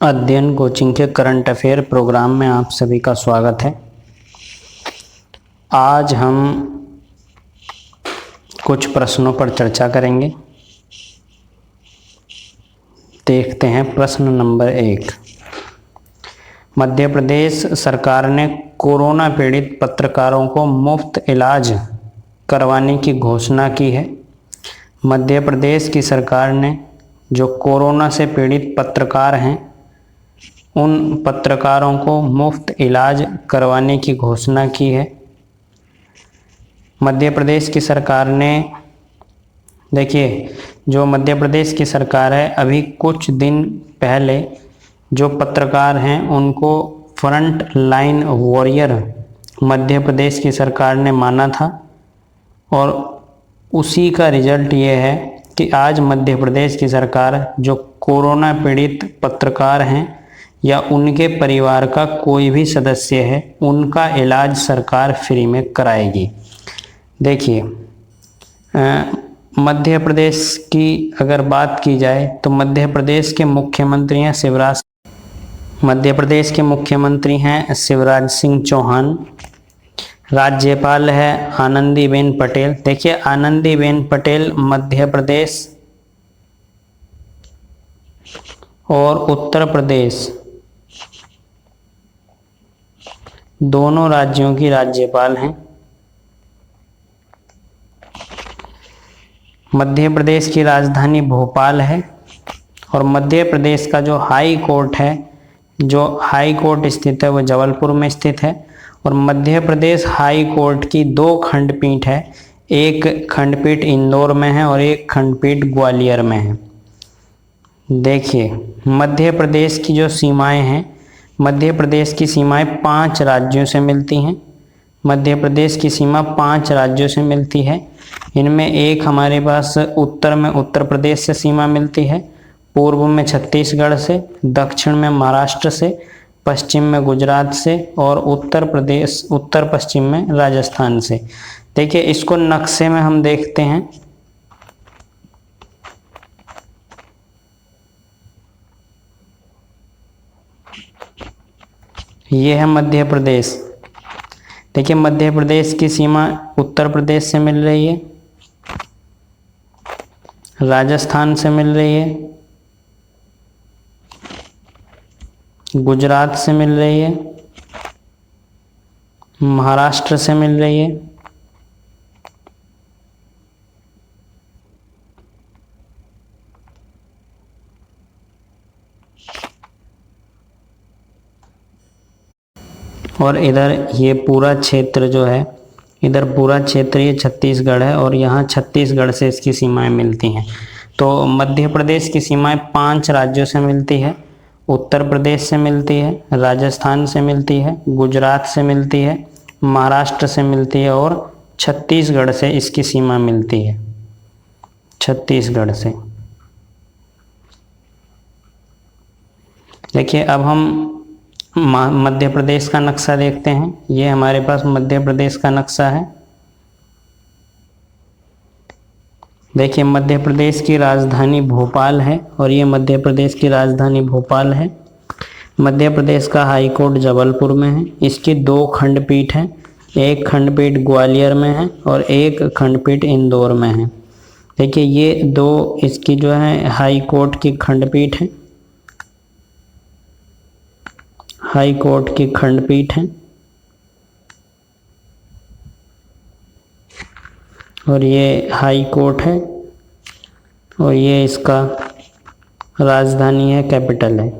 अध्ययन कोचिंग के current affair programme में आप सभी का स्वागत है। आज हम कुछ प्रश्नों पर चर्चा करेंगे। देखते हैं प्रश्न नंबर 1। मध्य प्रदेश सरकार ने कोरोना पीड़ित पत्रकारों को मुफ्त इलाज करवाने की घोषणा की है। मध्य प्रदेश की सरकार ने जो कोरोना से पीड़ित पत्रकार हैं उन पत्रकारों को मुफ्त इलाज करवाने की घोषणा की है। मध्य प्रदेश की सरकार ने देखिए, जो मध्य प्रदेश की सरकार है, अभी कुछ दिन पहले जो पत्रकार हैं उनको front line warrior Madhya Pradesh की सरकार ने माना था और उसी का रिजल्ट ये है कि आज मध्य प्रदेश की सरकार जो कोरोना पीड़ित पत्रकार हैं या उनके परिवार का कोई भी सदस्य है उनका इलाज सरकार फ्री में कराएगी। देखिए, मध्य प्रदेश की अगर बात की जाए तो मध्य प्रदेश के मुख्यमंत्री हैं शिवराज सिंह चौहान। राज्यपाल है आनंदीबेन पटेल। देखिए, आनंदीबेन पटेल मध्य प्रदेश और उत्तर प्रदेश दोनों राज्यों की राज्यपाल हैं। मध्य प्रदेश की राजधानी भोपाल है और मध्य प्रदेश का जो हाई कोर्ट है, जो हाई कोर्ट स्थित है, वो जबलपुर में स्थित है। और मध्य प्रदेश हाई कोर्ट की 2 खंडपीठ है। एक खंडपीठ इंदौर में है और एक खंडपीठ ग्वालियर में है। देखिए, मध्य प्रदेश की जो सीमाएं हैं, मध्य प्रदेश की सीमाएं 5 राज्यों से मिलती हैं। मध्य प्रदेश की सीमा 5 राज्यों से मिलती है। इनमें एक हमारे पास उत्तर में उत्तर प्रदेश से सीमा मिलती है, पूर्व में छत्तीसगढ़ से, दक्षिण में महाराष्ट्र से, पश्चिम में गुजरात से और उत्तर पश्चिम में राजस्थान से। देखिए, इसको नक्शे में हम देखते हैं। ये है मध्य प्रदेश। देखिए, मध्य प्रदेश की सीमा उत्तर प्रदेश से मिल रही है, राजस्थान से मिल रही है, गुजरात से मिल रही है, महाराष्ट्र से मिल रही है, और इधर ये पूरा क्षेत्र जो है, इधर पूरा क्षेत्र ये छत्तीसगढ़ है और यहाँ छत्तीसगढ़ से इसकी सीमाएं मिलती हैं। तो मध्य प्रदेश की सीमाएं 5 राज्यों से मिलती है। उत्तर प्रदेश से मिलती है, राजस्थान से मिलती है, गुजरात से मिलती है, महाराष्ट्र से मिलती है और छत्तीसगढ़ से इसकी सीमा मिलती है। छत्तीसगढ़ से। देखिए, अब हम मध्य प्रदेश का नक्शा देखते हैं। ये हमारे पास मध्य प्रदेश का नक्शा है। देखिए, मध्य प्रदेश की राजधानी भोपाल है और ये मध्य प्रदेश की राजधानी भोपाल है। मध्य प्रदेश का हाई कोर्ट जबलपुर में है। इसकी 2 खंडपीठ हैं, एक खंडपीठ ग्वालियर में है और एक खंडपीठ इंदौर में है। देखिए, ये 2 इसकी जो है हाई कोर्ट की खंडपीठ है, हाई कोर्ट की खंडपीठ है और ये हाई कोर्ट है और ये इसका राजधानी है, कैपिटल है।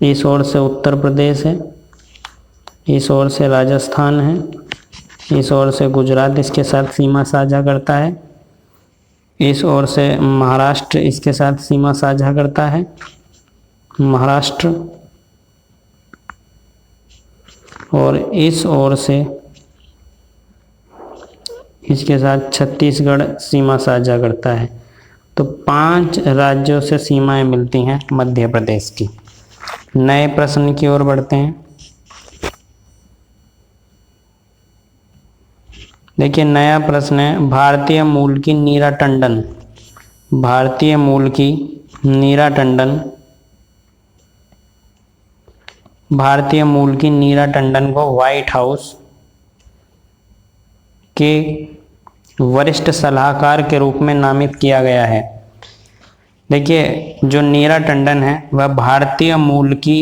इस ओर से उत्तर प्रदेश है, इस ओर से राजस्थान है, इस ओर से गुजरात इसके साथ सीमा साझा करता है, इस ओर से महाराष्ट्र इसके साथ सीमा साझा करता है, महाराष्ट्र, और इस ओर से इसके साथ छत्तीसगढ़ सीमा साझा करता है। तो 5 राज्यों से सीमाएं मिलती हैं मध्य प्रदेश की। नए प्रश्न की ओर बढ़ते हैं। देखिए, नया प्रश्न है, भारतीय मूल की नीरा टंडन भारतीय मूल की नीरा टंडन, भारतीय मूल की नीरा टंडन को व्हाइट हाउस के वरिष्ठ सलाहकार के रूप में नामित किया गया है। देखिए, जो नीरा टंडन है वह भारतीय मूल की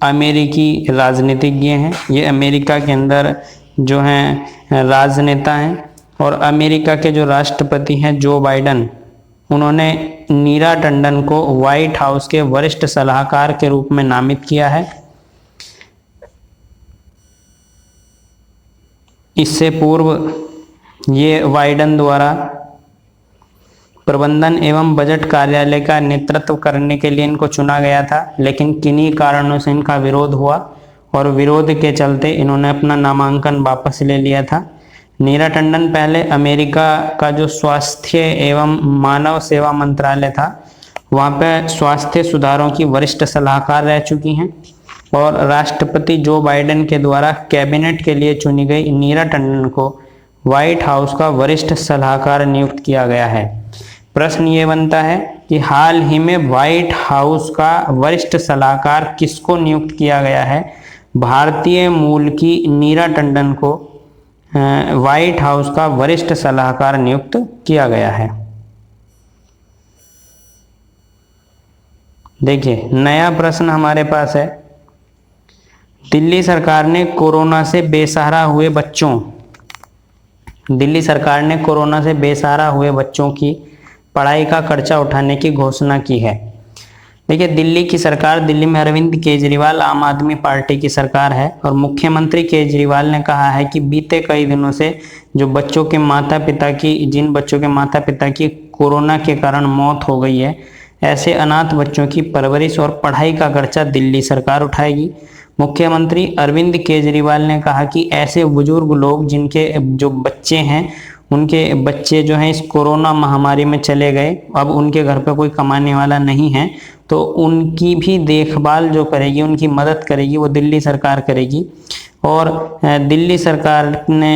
अमेरिकी राजनीतिज्ञ हैं। ये अमेरिका के अंदर जो हैं राजनेता हैं, और अमेरिका के जो राष्ट्रपति हैं जो बाइडन, उन्होंने नीरा टंडन को व्हाइट हाउस के वरिष्ठ सलाहकार के रूप में नामित किया है। इससे पूर्व ये बाइडन द्वारा प्रबंधन एवं बजट कार्यालय का नेतृत्व करने के लिए इनको चुना गया था, लेकिन किन्हीं कारणों से इनका विरोध हुआ और विरोध के चलते इन्होंने अपना नामांकन वापस ले लिया था। नीरा टंडन पहले अमेरिका का जो स्वास्थ्य एवं मानव सेवा मंत्रालय था, वहाँ पे स्वास्थ्य सुधारों की वरिष्ठ सलाहकार रह चुकी हैं, और राष्ट्रपति जो बाइडन के द्वारा कैबिनेट के लिए चुनी गई नीरा टंडन को व्हाइट हाउस का वरिष्ठ सलाहकार नियुक्त किया गया है। प्रश्न ये बनता है कि हाल ही में व्हाइट हाउस का वरिष्ठ सलाहकार किसको नियुक्त किया गया है? भारतीय मूल की नीरा टंडन को व्हाइट हाउस का वरिष्ठ सलाहकार नियुक्त किया गया है। देखिए, नया प्रश्न हमारे पास है, दिल्ली सरकार ने कोरोना से बेसहारा हुए बच्चों, दिल्ली सरकार ने कोरोना से बेसहारा हुए बच्चों की पढ़ाई का खर्चा उठाने की घोषणा की है। देखिए, दिल्ली की सरकार, दिल्ली में अरविंद केजरीवाल आम आदमी पार्टी की सरकार है, और मुख्यमंत्री केजरीवाल ने कहा है कि बीते कई दिनों से जो बच्चों के माता पिता की, जिन बच्चों के माता पिता की कोरोना के कारण मौत हो गई है, ऐसे अनाथ बच्चों की परवरिश और पढ़ाई का खर्चा दिल्ली सरकार उठाएगी। मुख्यमंत्री अरविंद केजरीवाल ने कहा कि ऐसे बुजुर्ग लोग जिनके जो बच्चे हैं, उनके बच्चे जो हैं इस कोरोना महामारी में चले गए, अब उनके घर पे कोई कमाने वाला नहीं है, तो उनकी भी देखभाल जो करेगी, उनकी मदद करेगी, वो दिल्ली सरकार करेगी। और दिल्ली सरकार ने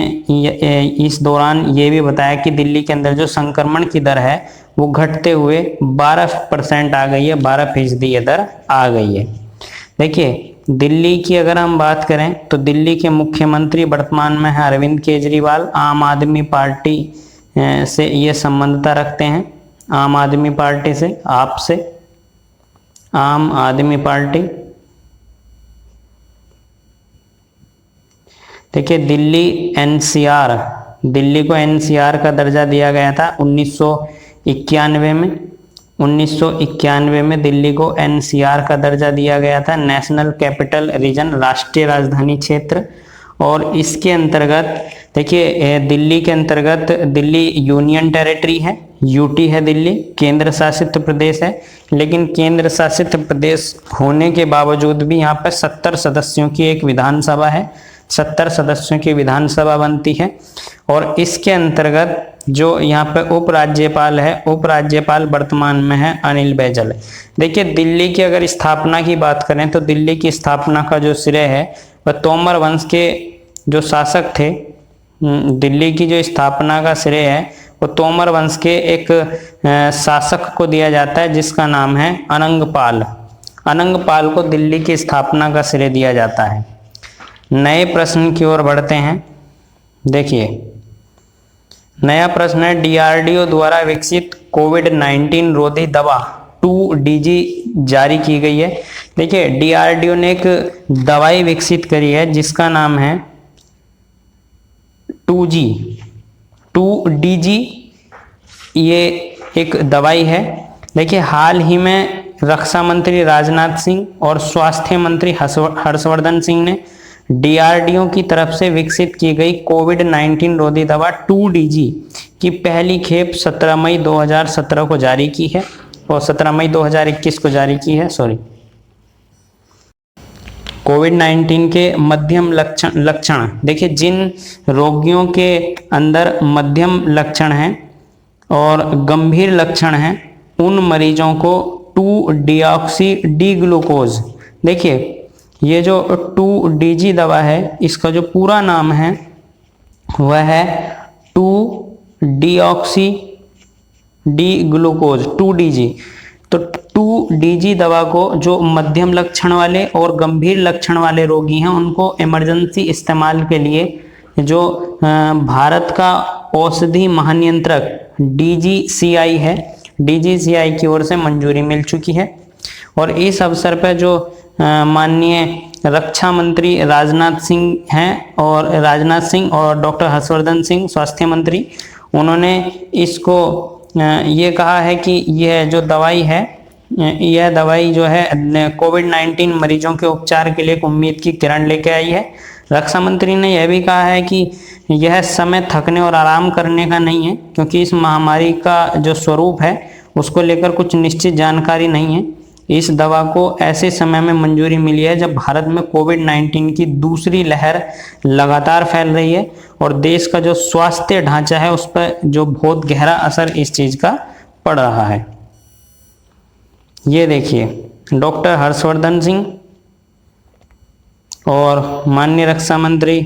इस दौरान ये भी बताया कि दिल्ली के अंदर जो संक्रमण की दर है वो घटते हुए 12% आ गई है, 12% ये दर आ गई है। देखिए, दिल्ली की अगर हम बात करें तो दिल्ली के मुख्यमंत्री वर्तमान में है अरविंद केजरीवाल, आम आदमी पार्टी से ये संबंधता रखते हैं, आम आदमी पार्टी से, आपसे, आम आदमी पार्टी। देखिए, दिल्ली एनसीआर, दिल्ली को एनसीआर का दर्जा दिया गया था 1991 में। 1991 में दिल्ली को एनसीआर का दर्जा दिया गया था, नेशनल कैपिटल रीजन, राष्ट्रीय राजधानी क्षेत्र। और इसके अंतर्गत देखिए, दिल्ली के अंतर्गत दिल्ली यूनियन टेरिटरी है, यूटी है दिल्ली, केंद्र शासित प्रदेश है, लेकिन केंद्र शासित प्रदेश होने के बावजूद भी यहाँ पर 70 सदस्यों की एक विधानसभा है, 70 सदस्यों की विधानसभा बनती है। और इसके अंतर्गत जो यहाँ पे उपराज्यपाल है, उपराज्यपाल वर्तमान में है अनिल बैजल। देखिए, दिल्ली की अगर स्थापना की बात करें तो दिल्ली की स्थापना का जो श्रेय है वह तोमर वंश के जो शासक थे, दिल्ली की जो स्थापना का श्रेय है वो तोमर वंश के एक शासक को दिया जाता है जिसका नाम है अनंगपाल। अनंगपाल को दिल्ली की स्थापना का श्रेय दिया जाता है। नए प्रश्न की ओर बढ़ते हैं। देखिए, नया प्रश्न है, डीआरडीओ द्वारा विकसित कोविड-19 रोधी दवा 2DG जारी की गई है। देखिए, डीआरडीओ ने एक दवाई विकसित करी है जिसका नाम है 2DG, ये एक दवाई है। देखिए, हाल ही में रक्षा मंत्री राजनाथ सिंह और स्वास्थ्य मंत्री हर्षवर्धन सिंह ने डीआरडीओ की तरफ से विकसित की गई कोविड-19 रोधी दवा 2DG की पहली खेप 17 मई 2017 को जारी की है, और 17 मई 2021 को जारी की है, कोविड-19 के मध्यम लक्षण, देखिए जिन रोगियों के अंदर मध्यम लक्षण हैं और गंभीर लक्षण हैं, उन मरीजों को 2-डिऑक्सी डी ग्लूकोज, देखिए ये जो 2DG दवा है इसका जो पूरा नाम है वह है 2-डिऑक्सी डी ग्लूकोज 2DG। तो 2DG दवा को जो मध्यम लक्षण वाले और गंभीर लक्षण वाले रोगी हैं उनको इमरजेंसी इस्तेमाल के लिए जो भारत का औषधि महानियंत्रक DGCI है, DGCI की ओर से मंजूरी मिल चुकी है। और इस अवसर पर जो माननीय रक्षा मंत्री राजनाथ सिंह हैं और डॉक्टर हर्षवर्धन सिंह स्वास्थ्य मंत्री, उन्होंने इसको ये कहा है कि यह जो दवाई है, यह दवाई जो है कोविड-19 मरीजों के उपचार के लिए एक उम्मीद की किरण लेके आई है। रक्षा मंत्री ने यह भी कहा है कि यह समय थकने और आराम करने का नहीं है, क्योंकि इस महामारी का जो स्वरूप है उसको लेकर कुछ निश्चित जानकारी नहीं है। इस दवा को ऐसे समय में मंजूरी मिली है जब भारत में कोविड-19 की दूसरी लहर लगातार फैल रही है और देश का जो स्वास्थ्य ढांचा है उस पर जो बहुत गहरा असर इस चीज का पड़ रहा है। ये देखिए, डॉक्टर हर्षवर्धन सिंह और माननीय रक्षा मंत्री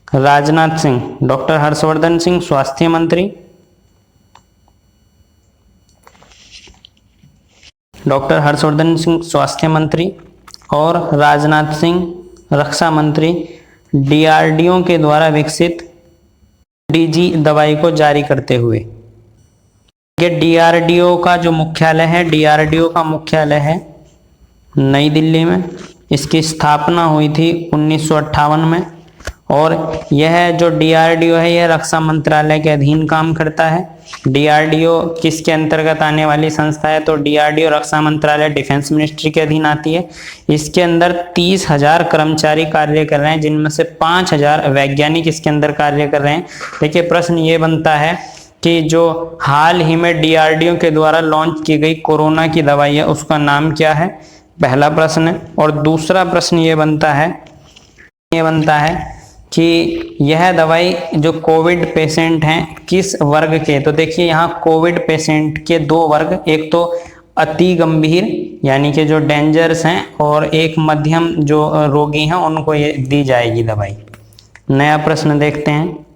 राजनाथ सिंह, डॉक्टर हर्षवर्धन सिंह स्वास्थ्य मंत्री, डॉक्टर हर्षवर्धन सिंह स्वास्थ्य मंत्री और राजनाथ सिंह रक्षा मंत्री DRDO के द्वारा विकसित DG दवाई को जारी करते हुए, ये DRDO का जो मुख्यालय है, DRDO का मुख्यालय है नई दिल्ली में। इसकी स्थापना हुई थी 1958 में और यह जो DRDO है यह रक्षा मंत्रालय के अधीन काम करता है। DRDO किसके अंतर्गत आने वाली संस्था है? तो DRDO रक्षा मंत्रालय डिफेंस मिनिस्ट्री के अधीन आती है। इसके अंदर 30,000 कर्मचारी कार्य कर रहे हैं, जिनमें से 5,000 वैज्ञानिक इसके अंदर कार्य कर रहे हैं। देखिए, प्रश्न ये बनता है कि जो हाल ही में DRDO के द्वारा लॉन्च की गई कोरोना की दवाई है उसका नाम क्या है, पहला प्रश्न है। और दूसरा प्रश्न ये बनता है कि यह दवाई जो कोविड पेशेंट हैं किस वर्ग के? तो देखिए, यहाँ कोविड पेशेंट के 2 वर्ग, एक तो अति गंभीर यानी कि जो डेंजरस हैं और एक मध्यम जो रोगी हैं उनको ये दी जाएगी दवाई। नया प्रश्न देखते हैं।